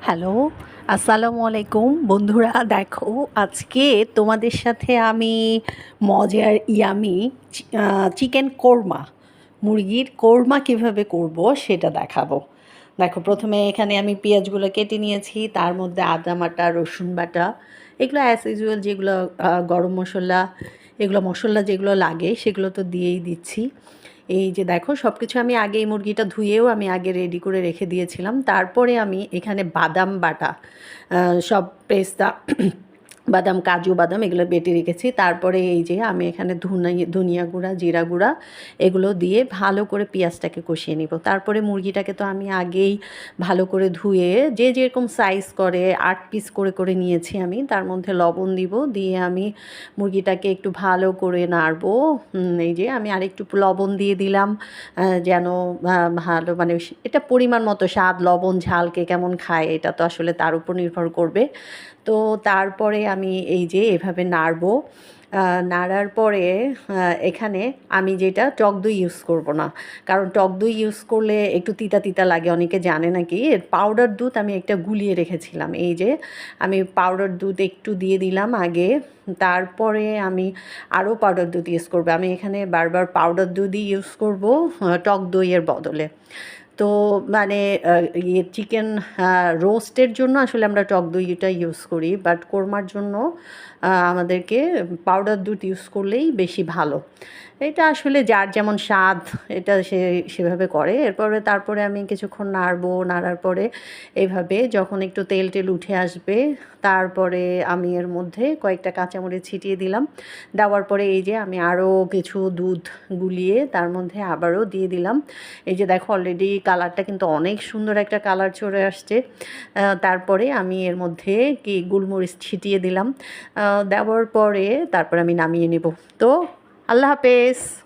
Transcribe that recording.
Hello, আসসালামু আলাইকুম বন্ধুরা। দেখো, আজকে তোমাদের সাথে আমি মজার ইয়ামি চিকেন কোরমা, মুরগির কোরমা কীভাবে করব সেটা দেখাবো। দেখো, প্রথমে এখানে আমি পেঁয়াজগুলো কেটে নিয়েছি, তার মধ্যে আদা বাটা, রসুন বাটা, এগুলো অ্যাজ ইউজুয়াল যেগুলো গরম মশলা, এগুলো মশলা যেগুলো লাগে সেগুলো তো দিয়েই দিচ্ছি। এই যে দেখো, সব কিছু আমি আগে এই মুরগিটা ধুয়েও আমি আগে রেডি করে রেখে দিয়েছিলাম। তারপরে আমি এখানে বাদাম বাটা, সব পেস্তা বাদাম, কাজু বাদাম এগুলো বেটে রেখেছি। তারপরে এই যে আমি এখানে ধনিয়া গুঁড়া, জিরা গুঁড়া এগুলো দিয়ে ভালো করে পেঁয়াজটাকে কষিয়ে নিব। তারপরে মুরগিটাকে তো আমি আগেই ভালো করে ধুয়ে যে যেরকম সাইজ করে 8 পিস করে করে নিয়েছি আমি। তার মধ্যে লবণ দিব, দিয়ে আমি মুরগিটাকে একটু ভালো করে নাড়বো। এই যে আমি আরেকটু লবণ দিয়ে দিলাম, যেন ভালো মানে এটা পরিমাণ মতো স্বাদ, লবণ ঝালকে কেমন খায় এটা তো আসলে তার উপর নির্ভর করবে। তো তারপরে আমি এই যে এভাবে নাড়বো। নাড়ার পরে এখানে আমি যেটা টক দই ইউজ করব না, কারণ টক দই ইউজ করলে একটু তিতা তিতা লাগে, অনেকে জানে নাকি। পাউডার দুধ আমি একটা গুলিয়ে রেখেছিলাম, এই যে আমি পাউডার দুধ একটু দিয়ে দিলাম আগে। তারপরে আমি আরও পাউডার দুধ ইউজ করবো। আমি এখানে বারবার পাউডার দুধই ইউজ করব টক দইয়ের বদলে। তো মানে চিকেন রোস্টের জন্য আসলে আমরা টক দইটা ইউজ করি, বাট কোরমার জন্য আমাদেরকে পাউডার দুধ ইউজ করলেই বেশি ভালো। এটা আসলে যার যেমন স্বাদ, এটা সেভাবে করে। তারপরে আমি কিছুক্ষণ নাড়বো। নাড়ার পরে এইভাবে যখন একটু তেল টেল উঠে আসবে, তারপরে আমি এর মধ্যে কয়েকটা কাঁচামরিচ ছিটিয়ে দিলাম। দেওয়ার পরে এই যে আমি আরও কিছু দুধ গুলিয়ে তার মধ্যে আবারও দিয়ে দিলাম। এই যে দেখো, অলরেডি কালারটা কিন্তু অনেক সুন্দর একটা কালার চলে আসছে। তারপরে আমি এর মধ্যে গোলমরিচ ছিটিয়ে দিলাম। দেওয়ার পরে তারপরে আমি নামিয়ে নেব। তো আল্লাহ হাফেজ।